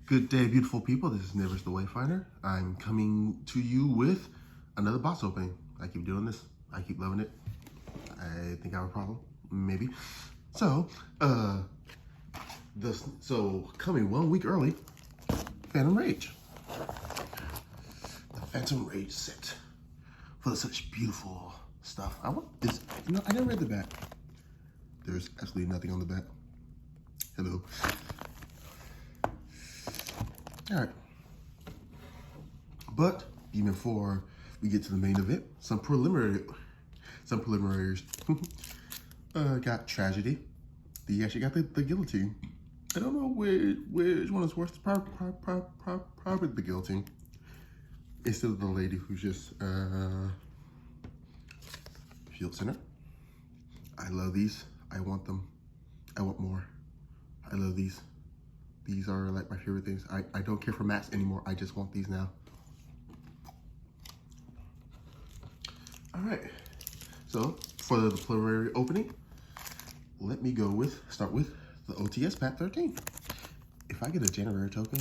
Good day, beautiful people. This is Nivers the Wayfinder. I'm coming to you with another box opening. I keep doing this. I keep loving it. I think I have a problem. Maybe. So, coming 1 week early, Phantom Rage. The Phantom Rage set. Full of such beautiful stuff. I want this. I never read the back. There's absolutely nothing on the back. Hello. All right, but even before we get to the main event, some preliminaries. Got Tragedy. They actually got the guillotine. I don't know which one is worse. Probably the guillotine. Instead of the lady who's just field center. I love these. I want them. I want more. I love these. These are like my favorite things. I don't care for mats anymore. I just want these now. All right. So for the preliminary opening, let me start with the OTS Pack 13. If I get a January token,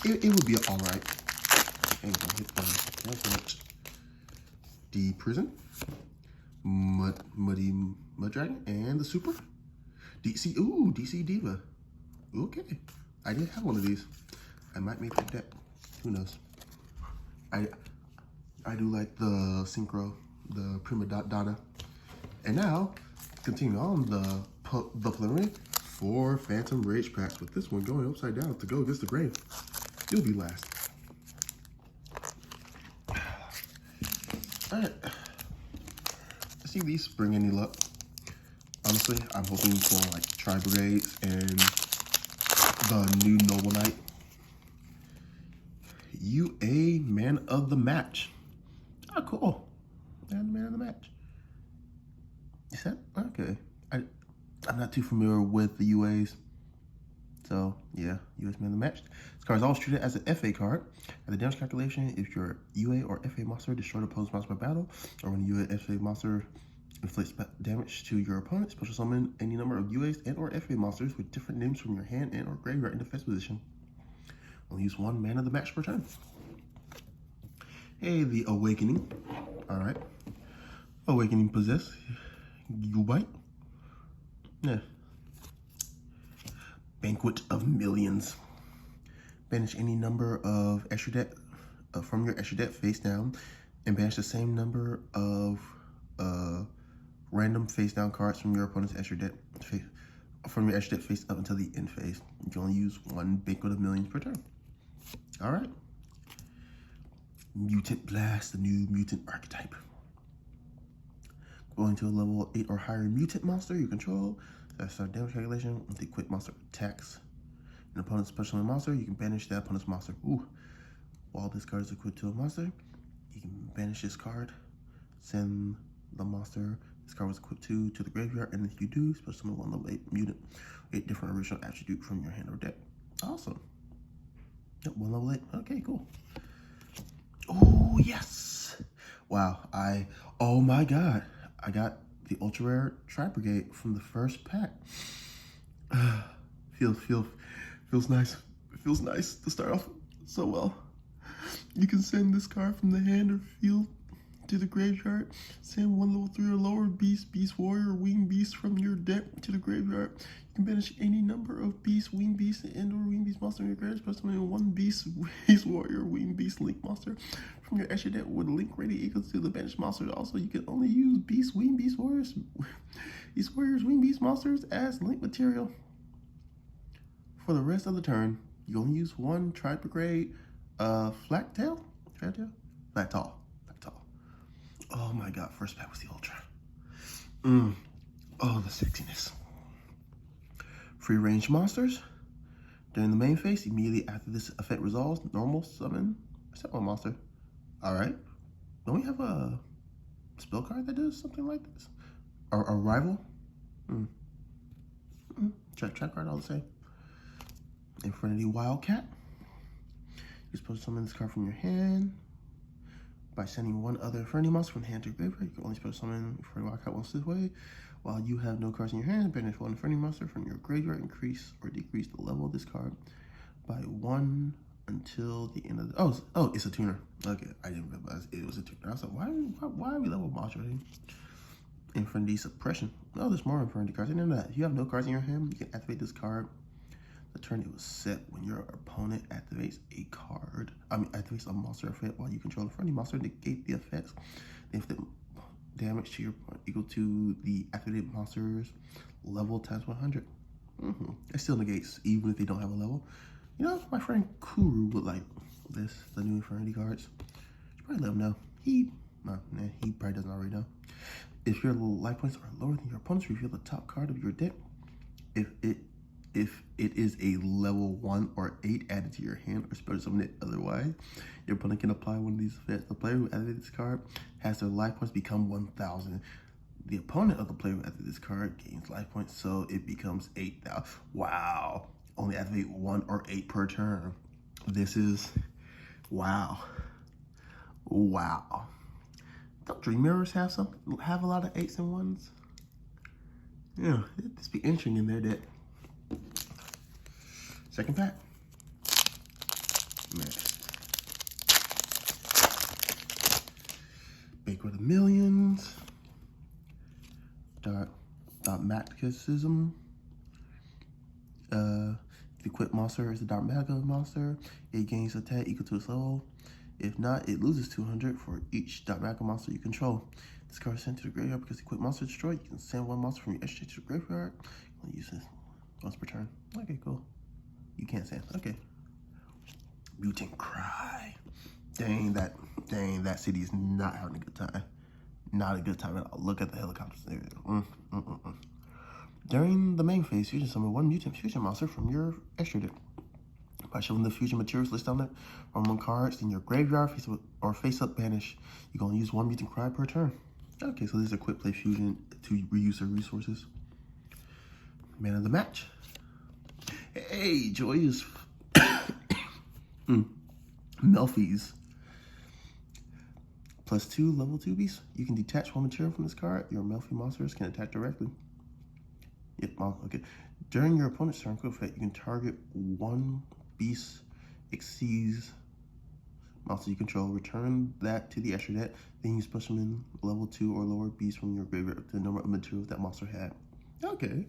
it would be all right. The Prison, Muddy Dragon, and the Super. DC Diva. Okay. I did have one of these. I might make that deck. Who knows? I do like the Synchro, the Prima Donna. And now, continuing on the preliminary, 4 Phantom Rage packs with this one going upside down to go against the grave. You'll be last. Alright. Let's see if these bring any luck. Honestly, I'm hoping for like Tri-Brigades and the new Noble Knight. UA Man of the Match. Oh, cool. Man of the Match. Is that okay? I'm not too familiar with the UAs. So yeah, US Man of the Match. This card is always treated as an FA card. At the damage calculation, if your UA or FA monster destroyed opponent's monster by battle, or when UA FA monster inflicts damage to your opponent, special summon any number of UAs and or FA monsters with different names from your hand and or graveyard in defense position. Only use 1 Man of the Match per turn. Hey, the Awakening. Alright. Awakening Possess. Ubite. Yeah. Banquet of Millions. Banish any number of extra deck from your extra deck face down, and banish the same number of random face down cards from your opponent's extra deck face up until the end phase. You can only use 1 Banquet of Millions per turn. All right. Mutant Blast, the new mutant archetype. Going to a level 8 or higher mutant monster you control. That's our damage calculation. With the equipped monster attacks an opponent's special summon monster, you can banish that opponent's monster. Ooh. While this card is equipped to a monster, you can banish this card, send the monster this card was equipped to the graveyard, and if you do, special summon 1 level 8 mutant, 8 different original attribute from your hand or deck. Awesome. Yep, 1 level 8. Okay, cool. Oh, yes. Wow. Oh my God. I got the ultra rare Tri-Brigade from the first pack. Feels nice. It feels nice to start off so well. You can send this card from the hand or field to the graveyard. Send 1 level 3 or lower beast, warrior, wing beast from your deck to the graveyard. You can banish any number of beast, wing beast, and or wing beast monster in your graveyard. Special 1 beast, warrior, wing beast, link monster from your extra deck with link rating equals to the banished monster. Also, you can only use beast, wing beast, warriors, wing beast monsters as link material. For the rest of the turn, you only use 1 Tri-Brigade, Flat Tall. Oh my God, first pack was the Ultra. Oh, the sexiness. Free range monsters. During the main phase, immediately after this effect resolves, normal summon a monster. Alright. Don't we have a spell card that does something like this? A rival? Track card all the same. Infinity Wildcat. You're supposed to summon this card from your hand. By sending 1 other Infinity monster from hand to graveyard, you can only special summon Infinity Wildcat once this way. While you have no cards in your hand, banish one friendly monster from your graveyard. Increase or decrease the level of this card by 1 until the end of the... Oh, it's a tuner. Okay, I didn't realize it was a tuner. I was like, why are we level monster already? Infinity Suppression. Oh, there's more Infinity cards. I didn't know that. If you have no cards in your hand, you can activate this card the turn it was set. When your opponent activates activates a monster effect while you control a friendly monster, negate the effects. If the damage to your opponent equal to the activated monster's level times 100. It still negates even if they don't have a level. You know, my friend Kuru would like this, the new Infinity cards. Should probably let him know. He probably doesn't already know. If your life points are lower than your opponent's, reveal the top card of your deck. If it is a level 1 or 8 added to your hand or special summon it otherwise, your opponent can apply one of these effects. The player who activated this card has their life points become 1,000. The opponent of the player who activated this card gains life points, so it becomes 8,000. Wow. Only activate 1 or 8 per turn. This is... wow. Wow. Don't Dream Mirrors have a lot of 8s and 1s? Yeah, this be interesting in their deck. Second pack. Next. Baker of the Millions. Dogmatism. The equipped monster is a Dogmatica monster. It gains attack equal to its level. If not, it loses 200 for each Dogmatica monster you control. This card is sent to the graveyard because the equipped monster is destroyed. You can send one monster from your extra to the graveyard. I'll use this once per turn. Okay, cool. You can't send. Okay. Mutant Cry. Dang, that city is not having a good time. Not a good time at all. Look at the helicopters there. During the main phase, fusion summon one mutant fusion monster from your extra deck. By showing the fusion materials listed on it from 1 cards in your graveyard, face up banish. You're gonna use 1 Mutant Cry per turn. Okay, so this is a quick play fusion to reuse their resources. Man of the match. Hey, Joyous Melfi's. +2 level 2 beast. You can detach 1 material from this card. Your Melfi monsters can attack directly. Yep, okay. During your opponent's turn, quick effect, you can target 1 beast exceeds monster you control. Return that to the extra deck. Then you special summon level 2 or lower beast from your graveyard up to the number of materials that monster had. Okay,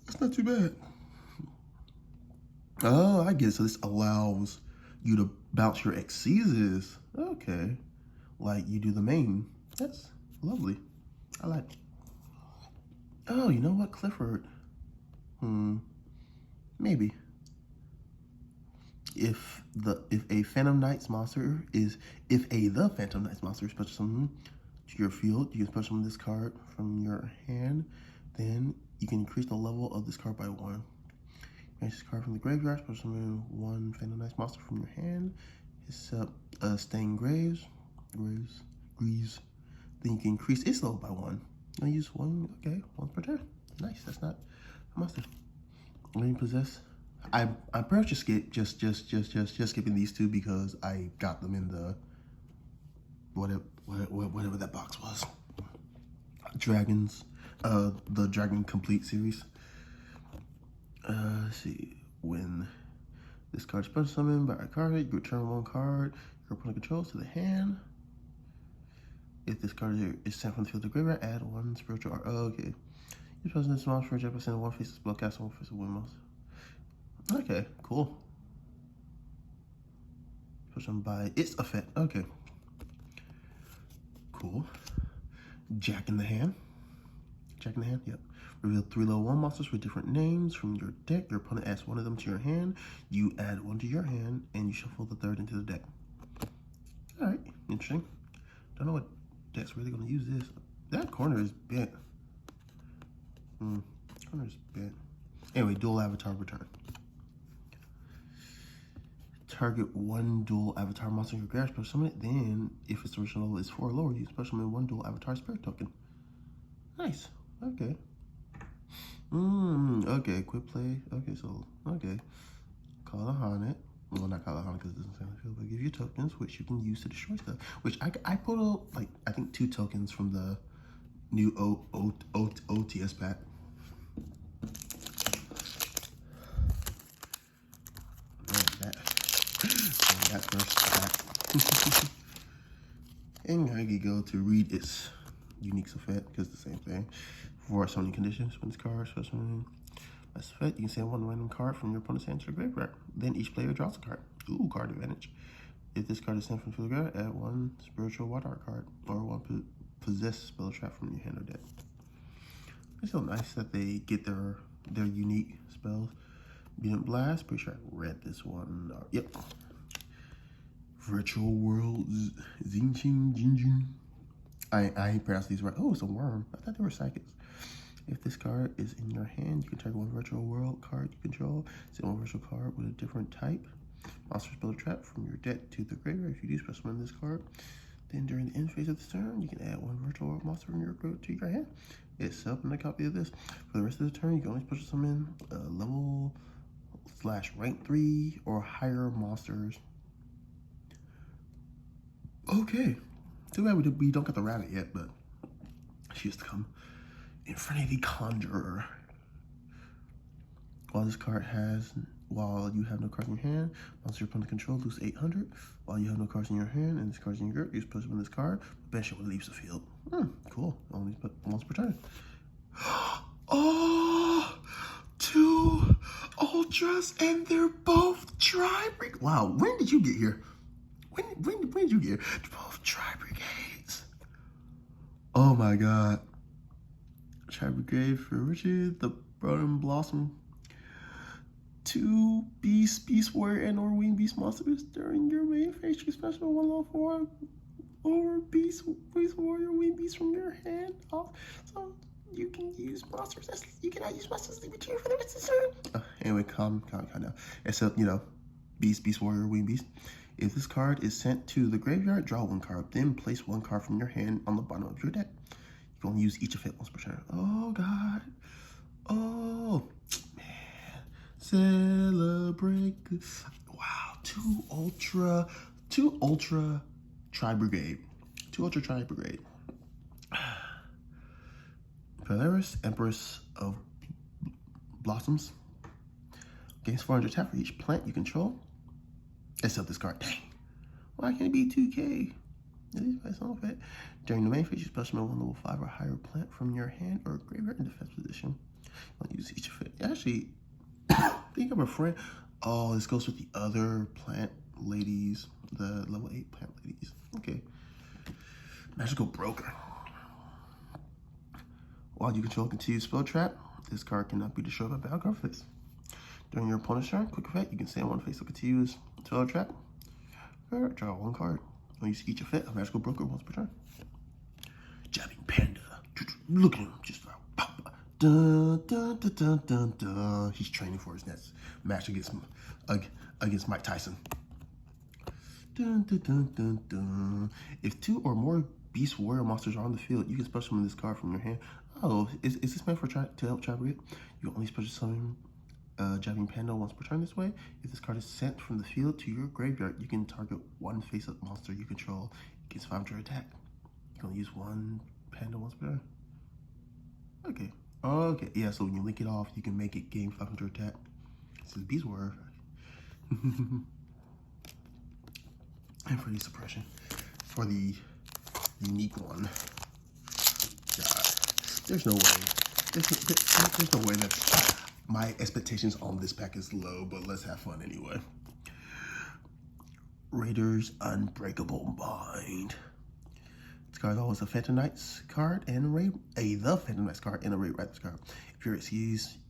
that's not too bad. Oh, I get it. So this allows you to bounce your Xyzes. Okay, like you do the main. That's lovely. I like it. Oh, you know what, Clifford? Maybe. If a Phantom Knights monster is the Phantom Knights monster is special summon to your field, you can special summon this card from your hand. Then you can increase the level of this card by 1. Banish this card from the graveyard, special summon 1 Phantom Knights monster from your hand. Except Stained Greaves. Then you can increase its level by 1. I use 1, okay, 1 per turn. Nice, that's not a monster. When you possess, I'm pretty much just skipping these 2 because I got them in the whatever that box was. Dragons, the Dragon Complete series. Let's see, when this card is special summoned by a card, you return 1 card your opponent controls to the hand. If this card is sent from the field to the graveyard, add 1 spiritual art. Oh, okay. You're supposed to this monster for represent 1 face of spellcast, 1 face of wind monster. Okay, cool. Special by its effect. Okay. Cool. Jack in the Hand. Jack in the Hand, yep. Reveal 3 level 1 monsters with different names from your deck. Your opponent adds 1 of them to your hand. You add 1 to your hand, and you shuffle the 3rd into the deck. Alright, interesting. Don't know what deck's really going to use this. That corner is bent. Corner is bent. Anyway, dual avatar return. Target 1 dual avatar monster in your graveyard, special summon it. Then, if its original level is 4 or lower, you special summon 1 dual avatar spirit token. Nice. Okay. Okay, quick play. Okay, so, okay. Call a Haunted. Well, not Call a Haunted because it doesn't sound like it, but give you tokens, which you can use to destroy stuff. Which I pulled out, like, I think 2 tokens from the new OTS pack. That first pack. And now you go to read its unique effect, because it's the same thing. For summoning conditions, when this card special summon as effect, you can send one random card from your opponent's hand to the graveyard. Then each player draws a card. Ooh, card advantage. If this card is sent from the graveyard, add one spiritual wild art card or one possessed spell trap from your hand or deck. It's so nice that they get their unique spells. Mutant Blast, pretty sure I read this one. Yep. Virtual World Zinching Jinjin. I ain't pronounced these right. Oh, it's a worm. I thought they were psychics. If this card is in your hand, you can target one virtual world card you control. Send one virtual card with a different type. Monster spell trap from your deck to the graveyard. If you do special summon this card, then during the end phase of this turn, you can add one virtual world monster from your graveyard to your hand. It's up in a copy of this. For the rest of the turn, you can only special summon level/rank 3 or higher monsters. Okay. Too bad we don't got the rabbit yet, but she has to come. Infinity Conjurer. While you have no cards in your hand, monster your opponent control lose 800. While you have no cards in your hand and this card's in your group, you special summon this card. Banish it when it leaves the field. Cool. Only once per turn. Oh, 2 Ultras and they're both Tri-Brigade. Wow, when did you get here? When did you get here? Both Tri-Brigades. Oh my god. Tri-Brigade for Richard, the Broden Blossom. 2 Beast Warrior, and or Winged Beast monsters during your main phase. You special 1 level 4 or Beast Warrior Winged Beast from your hand. So you can use monsters. You cannot use monsters leave it here for the rest of the turn. Anyway, calm down. Except, Beast Warrior Winged Beast. If this card is sent to the graveyard, draw 1 card. Then place 1 card from your hand on the bottom of your deck. You can only use each effect once per turn. Oh god. Oh man. Celebrate. Wow. 2 Ultra Tri-Brigade. 2 Ultra Tri-Brigade. Polaris, Empress of Blossoms. Gains 400 tap for each plant you control. Except this card. Dang. Why can't it be 2K? During the main phase, you special summon 1 level 5 or higher plant from your hand or graveyard in defense position. I'll use each of it. Actually, think of a friend. Oh, this goes with the other plant ladies, the level 8 plant ladies. Okay. Magical Broker. While you control continued spell trap, this card cannot be destroyed by battle card face. During your opponent's turn, quick effect, you can send 1 face of continuous spell trap. Draw 1 card. You'll use each effect of Magical Broker once per turn. Jabbing Panda. Look at him, just pop. Dun, dun, dun, dun, dun, dun. He's training for his next match against Mike Tyson. Dun, dun, dun, dun, dun. If 2 or more Beast Warrior monsters are on the field, you can special summon this card from your hand. Oh, is this meant to help Tri-Brigade? You only special summon Jabbing Panda once per turn this way. If this card is sent from the field to your graveyard, you can target 1 face-up monster you control against 500 attack. You can only use 1 Panda once per turn. Okay, yeah, so when you link it off, you can make it gain 500 attack. This is Beast Warrior. And for the suppression. For the unique one. God, there's no way. There's no way that my expectations on this pack is low, but let's have fun anyway. Raiders Unbreakable Mind. This card is always a Phantom Knights card and the Phantom Knights card and a Raid Raptors card.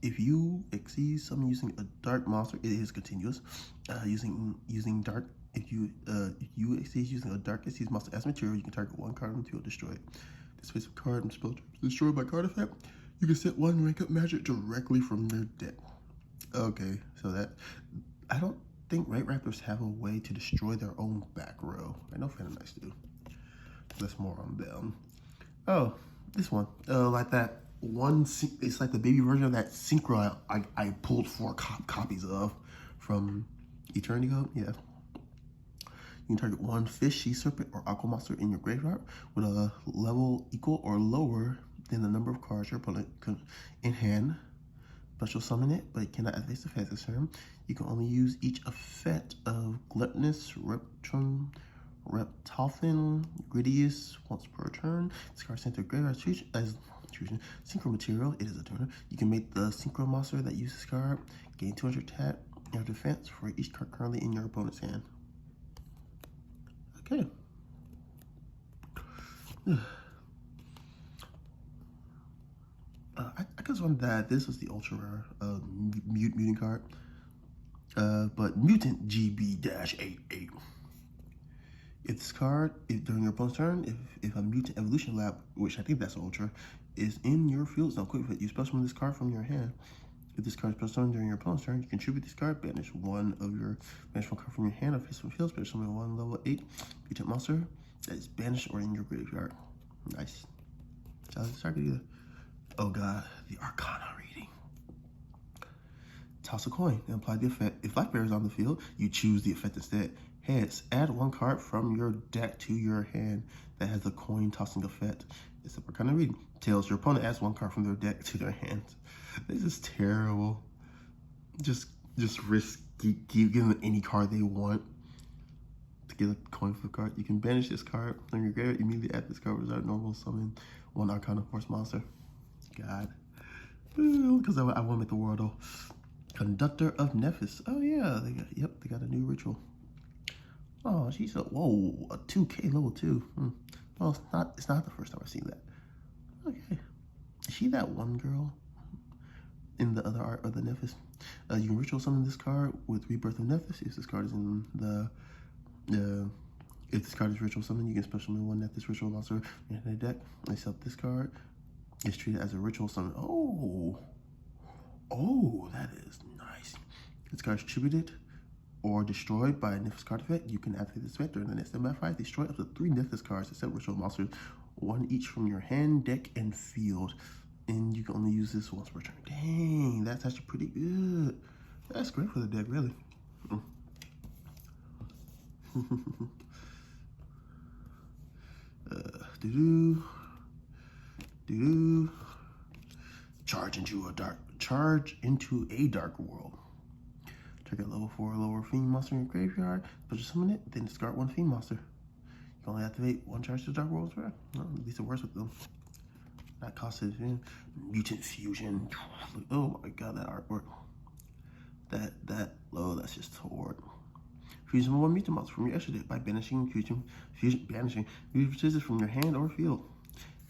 If you exceed summon using a dark monster, it is continuous. Using dark. If you exceed using a dark exceeds monster as material, you can target 1 card until destroy it. This face of card and spell destroyed by card effect. You can set 1 rank up magic directly from their deck. Okay, so that I don't think Raid Raptors have a way to destroy their own back row. I know Phantom Knights do. That's more on them. Oh, this one. Like that one. It's like the baby version of that Synchro I pulled 4 copies of from Eternity Code. Yeah. You can target 1 fish, sea serpent, or aqua monster in your graveyard with a level equal or lower then the number of cards your opponent in hand. Special summon it, but it cannot activate the effect this turn. You can only use each effect of Gluttonous, Reptolfin, Gridius once per turn. This card sent to graveyard as Synchro Material. It is a turner. You can make the Synchro monster that uses this card gain 200 attack and defense for each card currently in your opponent's hand. Okay. I could have sworn that this was the ultra rare mutant card, but Mutant GB-88. If this card, during your opponent's turn, if a Mutant Evolution Lab, which I think that's ultra, is in your field zone, quick fit, you special summon this card from your hand. If this card is special summoned during your opponent's turn, you contribute this card, banish one card from your hand or face from field, special summon one level 8 Mutant monster that is banished or in your graveyard. Nice. So let's start either. Oh god, the Arcana reading. Toss a coin and apply the effect. If Black Bear is on the field, you choose the effect instead. Heads, add one card from your deck to your hand that has a coin tossing effect. It's a Arcana reading. Tails, your opponent adds one card from their deck to their hand. This is terrible. Just risk give them any card they want to get a coin for the card. You can banish this card from your graveyard. Immediately add this card without normal summon one Arcana Force monster. God, because I want to make the world though. Conductor of Nephis. Oh yeah, they got a new ritual. Oh, she's a 2K level 2. Well, it's not the first time I've seen that. Okay, is she that one girl in the other art of the Nephis? You can ritual summon this card with Rebirth of Nephis. If this card is in if this card is ritual summon, you can special summon one Nephis ritual monster in the deck. Except this card is treated as a ritual summon. Oh, that is nice. This card is tributed or destroyed by a Nephis card effect. You can activate this effect during the next combat fight. Destroy up to 3 Nephis cards except ritual monsters, one each from your hand, deck, and field. And you can only use this once per turn. Dang, that's actually pretty good. That's great for the deck, really. Charge into a dark world. Target level 4 lower fiend monster in your graveyard. Special summon it, then discard one fiend monster. You can only activate one charge to dark worlds, right? Well, at least it works with them. Not costed. Mutant fusion. Oh my god, that artwork. That's just horrid. Fusion one mutant monster from your extra deck by banishing banishing. You choose it from your hand or field.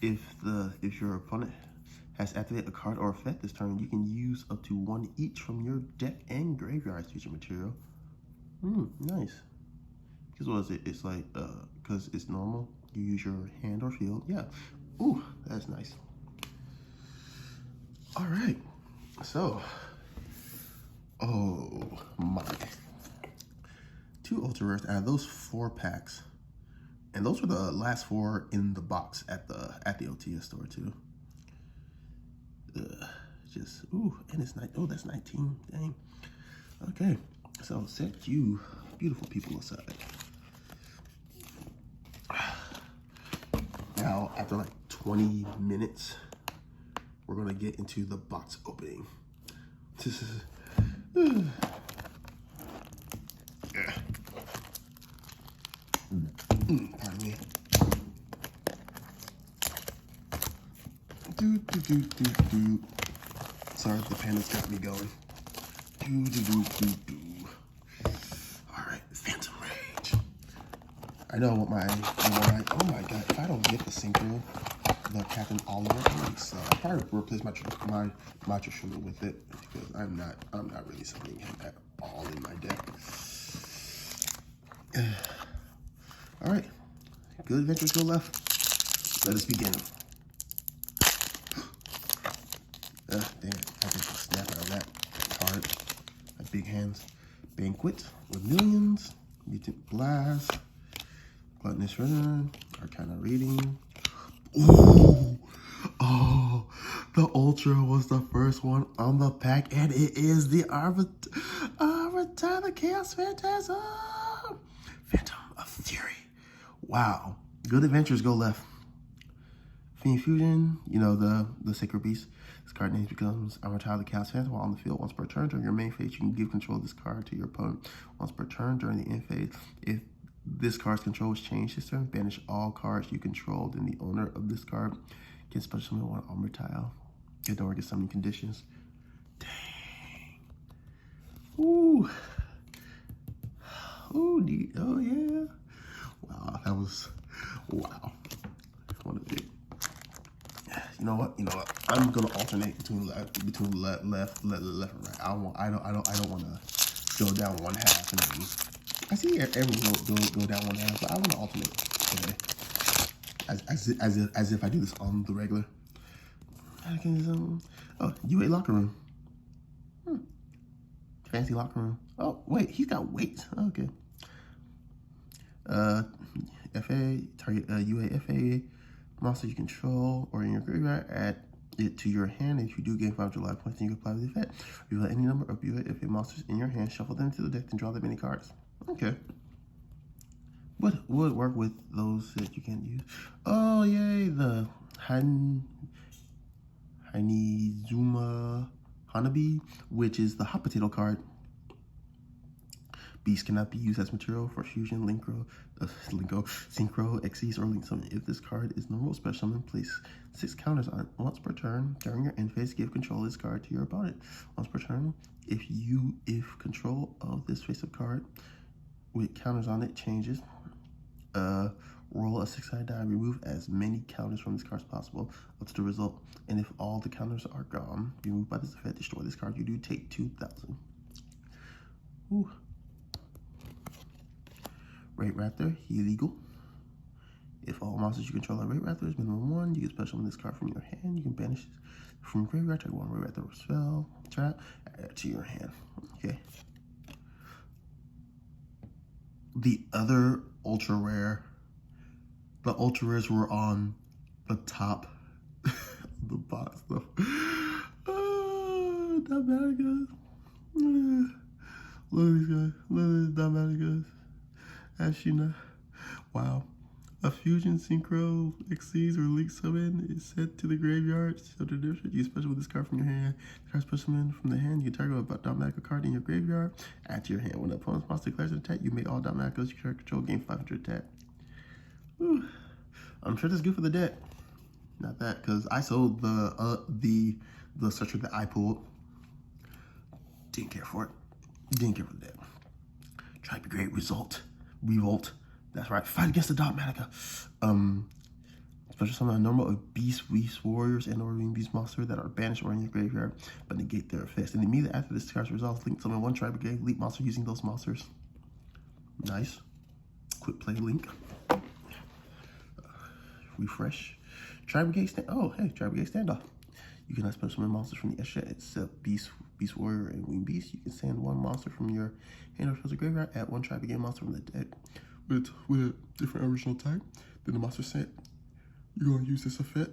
If your opponent has activated a card or effect this turn, you can use up to 1 each from your deck and graveyard fusion material. Nice. Because what is it? It's like because it's normal. You use your hand or field. Yeah. Ooh, that's nice. All right. So, oh my. 2 ultra rares out of those 4 packs, and those were the last 4 in the box at the OTS store too. And it's nice. Oh, that's 19. Dang. Okay, so set you beautiful people aside. Now, after like 20 minutes, we're gonna get into the box opening. This is. Pardon me. Sorry, the panda's got me going. All right, Phantom Rage. I know what oh my god, if I don't get the synchro, the Captain Oliver, I'll probably replace my Trishula with it because I'm not really summoning him at all in my deck. All right, good adventures go left. Let us begin. Damn it, I can snap out of that card. My big hands. Banquet with millions. Mutant Blast. Gluttonous Runner. Arcana Reading. Ooh! Oh, the Ultra was the first one on the pack, and it is the Avatar, the Chaos Phantasm! Phantom of Fury. Wow. Good adventures go left. Fiend Fusion, you know, the Sacred Beast. This card name becomes Armortile the cast hands while on the field. Once per turn during your main phase, you can give control of this card to your opponent. Once per turn during the end phase, if this card's control is changed this turn, banish all cards you control. Then the owner of this card can special summon one Armortile. You don't get summoning conditions. Dang. Ooh. Ooh, neat. Oh, yeah. Wow, that was, wow. What a big. You know what? I'm gonna alternate between left, left, and right. I don't want to go down one half and then I see everyone go down one half, but I want to alternate today, as if I do this on the regular. Oh, UA locker room. Fancy locker room. Oh wait, he's got weights. Okay. FA target UA FA. Monster you control or in your graveyard, add it to your hand. If you do gain 5 life points, then you can apply the effect. If you let any number of UFA monsters in your hand, shuffle them to the deck and draw that many cards. Okay. What would work with those that you can't use? Oh, yay, the Hanizuma Hanabi, which is the hot potato card. Beast cannot be used as material for fusion, synchro, Xyz, or link summon. If this card is normal special summon, place 6 counters on it. Once per turn, during your end phase, give control of this card to your opponent. Once per turn, if control of this face-up card with counters on it changes, roll a 6-sided die, remove as many counters from this card as possible up to the result. And if all the counters are gone, removed by this effect, destroy this card. You do take 2,000. Ooh. Raid Raptor, illegal. If all monsters you control are Raid Raptors, minimum 1, you can special summon this card from your hand. You can banish it from your graveyard, take 1 Raid Raptor spell, trap, add it to your hand. Okay. The other ultra rare, the ultra rares were on the top of the box though. Dotmaticas. Look at these guys. Look at these Dotmaticas. Ashina. Wow. A fusion, synchro, Xyz, or link summon is sent to the graveyard. So the difference, you special with this card from your hand. The card special summon from the hand, you can target a Dotmatica card in your graveyard. Add to your hand. When the opponent's monster declares an attack, you make all Dotmaticas you control gain 500 attack. Whew. I'm sure that's good for the deck. Not that, because I sold the searcher that I pulled. Didn't care for it. Didn't care for the deck. Try to be great. Revolt. That's right. Fight against the Dotmatica. Special summon a normal of beast warriors and or beast monster that are banished or in your graveyard, but negate their effects. And immediately after this card's resolves, link summon 1 Tri Brigade Elite monster using those monsters. Nice. Quick play link. Refresh. Tri Brigade Tri Brigade standoff. You cannot special summon monsters from the extra except Beast Warrior, and Wing Beast. You can send 1 monster from your hand or graveyard, add 1 Tri Brigade monster from the deck with a different original type than the monster set. You're going to use this effect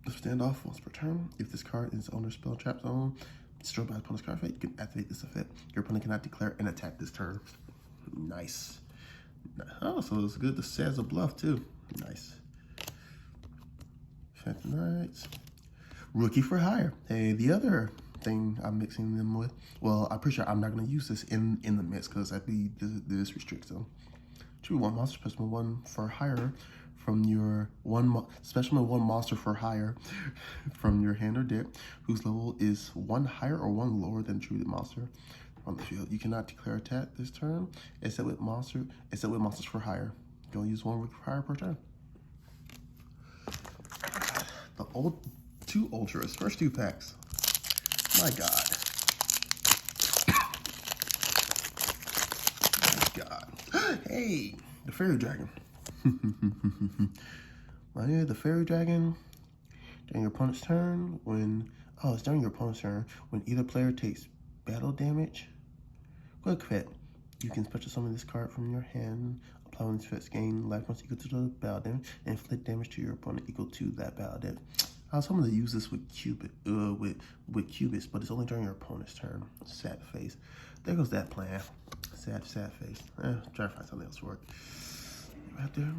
to stand off once per turn. If this card is owner's spell trap zone, destroyed by the opponent's card effect, you can activate this effect. Your opponent cannot declare an attack this turn. Nice. Oh, so it's good to set as a bluff too. Nice. Phantom Knights. Rookie for hire. Hey, the other thing I'm mixing them with, well, I'm pretty sure I'm not going to use this in the mix because I think this restricts them. Choose 1 monster, special 1 for hire from your special 1 monster for hire from your hand or deck whose level is 1 higher or 1 lower than treated monster on the field. You cannot declare attack this turn except with monsters for hire. You can only use 1 for hire per turn. The 2 ultras, first 2 packs. My God. Hey, the Fairy Dragon. The Fairy Dragon. During your opponent's turn, it's during your opponent's turn, when either player takes battle damage. Quick effect. You can special summon this card from your hand. Apply when this effects gain life points equal to the battle damage, and inflict damage to your opponent equal to that battle damage. I was hoping to use this with Cubis, but it's only during your opponent's turn. Sad face. There goes that plan. Sad face. Try to find something else to work. Right there.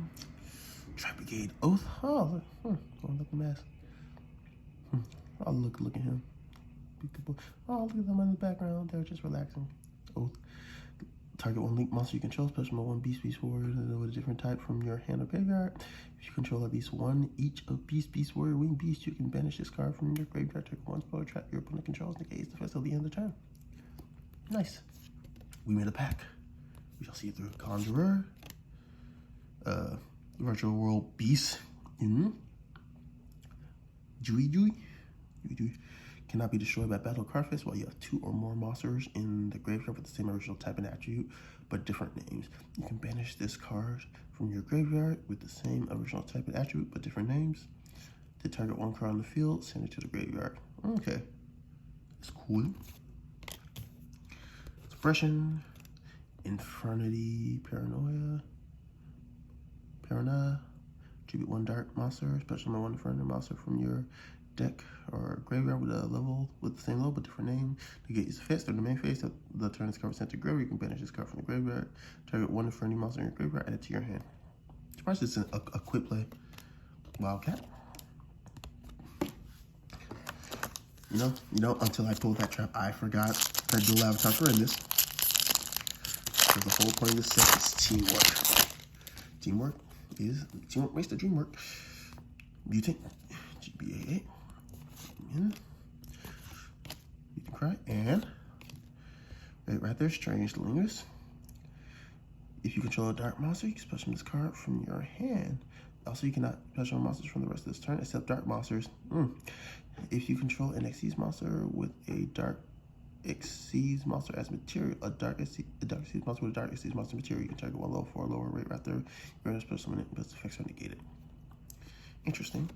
Tri Brigade Oath. Oh, look at the mask. Oh, look at him. Oh, look at them in the background. They're just relaxing. Oath. Target one link monster you control, special mode one beast warrior with a different type from your hand or graveyard. If you control at least one each of beast warrior, wing beast, you can banish this card from your graveyard. Take one spell or trap your opponent controls, negates the first till the end of the turn. Nice. We made a pack. We shall see it through. Conjurer, Virtual World Beast, Dewey. Cannot be destroyed by battle card phase while you have two or more monsters in the graveyard with the same original type and attribute, but different names. You can banish this card from your graveyard with the same original type and attribute, but different names. To target one card on the field, send it to the graveyard. Okay. It's cool. Suppression, Infernity, Paranoia, tribute one dark monster, special one Infernity monster from your deck or graveyard with a level with the same level but different name. To get its effects during the main phase of the turn this card was sent to graveyard, you can banish this card from the graveyard. Target one Infernity monster in your graveyard, add it to your hand. Surprised it's a quick play. Wildcat. You know, until I pulled that trap, I forgot that dual avatars were in this. Because the whole point of this set is teamwork. Teamwork makes the dream work. Mutant, GBA8. You can cry, and right there, Strange Lingers. If you control a dark monster, you can special this card from your hand. Also, you cannot special monsters from the rest of this turn except dark monsters. If you control an Xyz monster with a dark Xyz monster as material, a dark Xyz monster with a dark Xyz monster material, you can target one level 4 lower rate right there. You're going to special summon it, but its effects are negated. Interesting.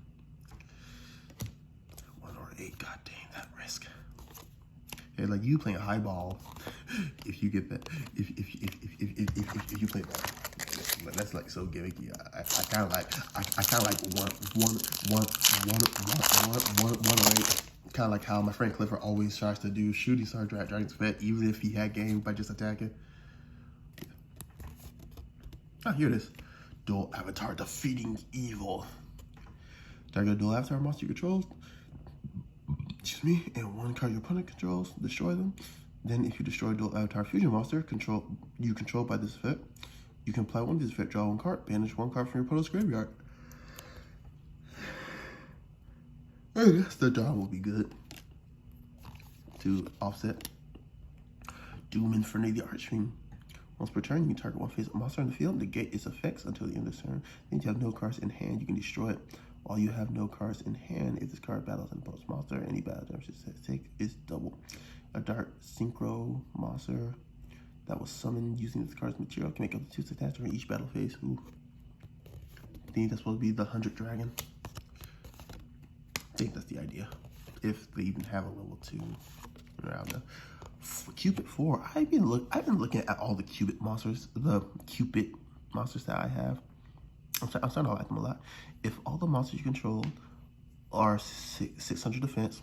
1 or 8, god dang that risk. Yeah, like you playing highball. If you get that, if you play that, that's like so gimmicky. I kind of like one or 8. Kind of like how my friend Clifford always tries to do shooting star Dragon's Fett, even if he had game by just attacking. Ah, here it is. Dual Avatar Defeating Evil. Target a dual avatar monster you control, and one card your opponent controls, destroy them. Then if you destroy a dual avatar fusion monster you control by this effect, you can apply one of this effect, draw one card, banish one card from your opponent's graveyard. I guess the draw will be good to offset. Doom Infernity the Archfiend. Once per turn, you can target one face monster on the field, negate its effects until the end of the turn. Then you have no cards in hand, you can destroy it. While you have no cards in hand, if this card battles an opponent's monster, any battle damage it takes is double. A dark synchro monster that was summoned using this card's material can make up to 2 attacks during each battle phase. Ooh. I think that's supposed to be the 100 dragon. I think that's the idea. If they even have a level 2 around there. Cupid 4. I've been looking at all the Cupid monsters, that I have. I'm starting to like them a lot. If all the monsters you control are 600 defense,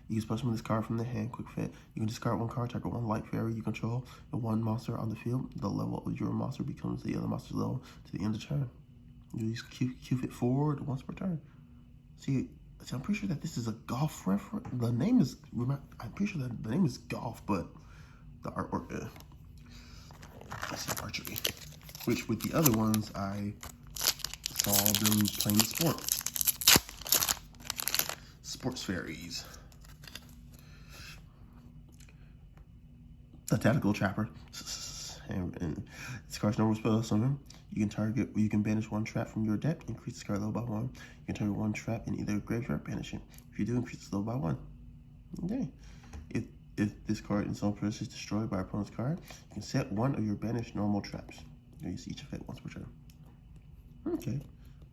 you can special this card from the hand, quick fit. You can discard one card, target one light fairy you control, and one monster on the field. The level of your monster becomes the other monster's level to the end of the turn. You use Cupid forward once per turn. See, I'm pretty sure that this is a golf reference. I'm pretty sure that the name is golf, but the artwork, I see archery. Which with the other ones, I saw them playing sport. Sports fairies. A tactical trapper. And this card's normal spell summon. You can banish one trap from your deck, increase the card level by 1. You can target one trap in either graveyard, banish it. If you do, increase the level by 1. Okay. If this card in some place is destroyed by opponent's card, you can set one of your banished normal traps. You use each effect once per turn. Okay.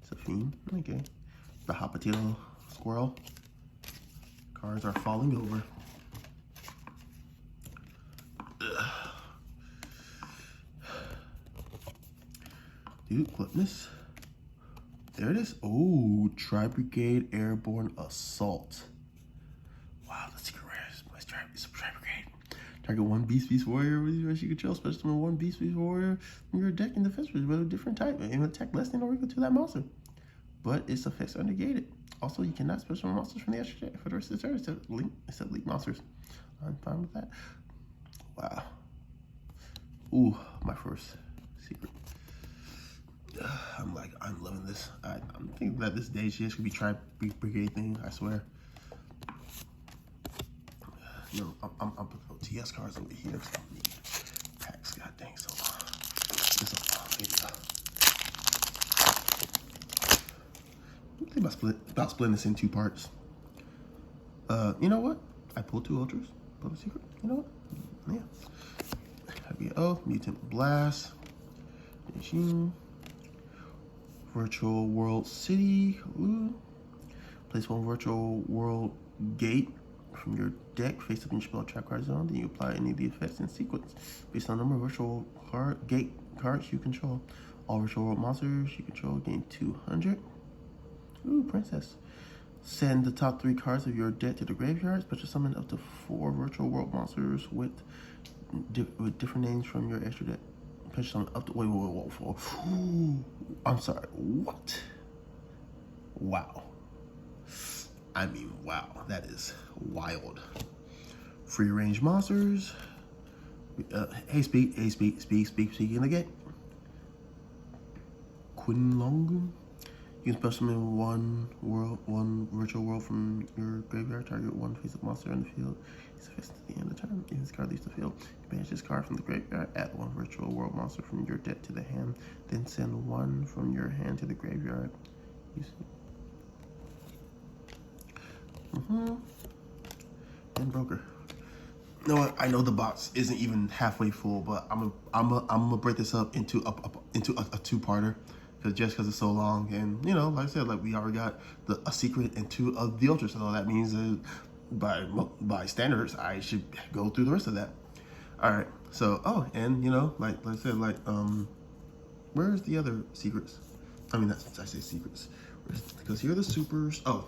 It's a fiend. Okay. The hot potato squirrel. Cards are falling over. Dude, Gluttonous. There it is. Oh, Tri Brigade Airborne Assault. Wow, that's secret rare. Let's try Tri Brigade. Target one Beast Warrior with your control. Special summon one Beast Warrior from your deck in defense with a different type and attack less than or equal to that monster. but its effects are negated. Also, you cannot special monsters from the extra deck for the rest of the turn except League monsters. I'm fine with that. Wow. Ooh, my first secret. I'm loving this. I'm thinking that this day she should be trying to break anything, I swear. No, I'm putting TS cards over here. So I need packs. God dang, so long. This is a long video. I'm thinking about splitting this in 2 parts. You know what? I pulled 2 ultras. Pulled a secret. You know what? Yeah. Mutant Blast. Machine. Virtual World City. Ooh. Place 1 Virtual World Gate from your deck face up in your spell trap card zone. Then you apply any of the effects in sequence based on the number of virtual gate cards you control. All virtual world monsters you control gain 200. Ooh, Princess. Send the top 3 cards of your deck to the graveyard. Special summon up to 4 virtual world monsters with different names from your extra deck. Special summon up to whoa. I'm sorry. What? Wow. I mean, wow. That is wild. Free range monsters. Speak in the game. Quinlongun. You can special summon one virtual world from your graveyard. Target 1 face-up monster in the field. It's affixed at the end of the turn. If this card leaves the field, you banish this card from the graveyard. Add 1 virtual world monster from your deck to the hand. Then send 1 from your hand to the graveyard. And Broker. You know what? I know the box isn't even halfway full, but I'm gonna break this up into a 2-parter. Because it's so long, and you know, like I said, like we already got a secret and 2 of the ultras, so that means by standards, I should go through the rest of that. All right, so and you know, like I said, where's the other secrets? I mean, I say secrets because here are the supers. Oh,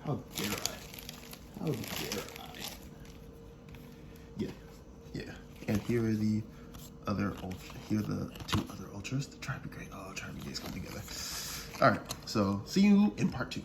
how dare I? How dare I? Yeah, and here are the other here are the 2 other ultras. The Tribe Brigade. Oh, Tribe Brigade's come together. All right, so see you in part 2.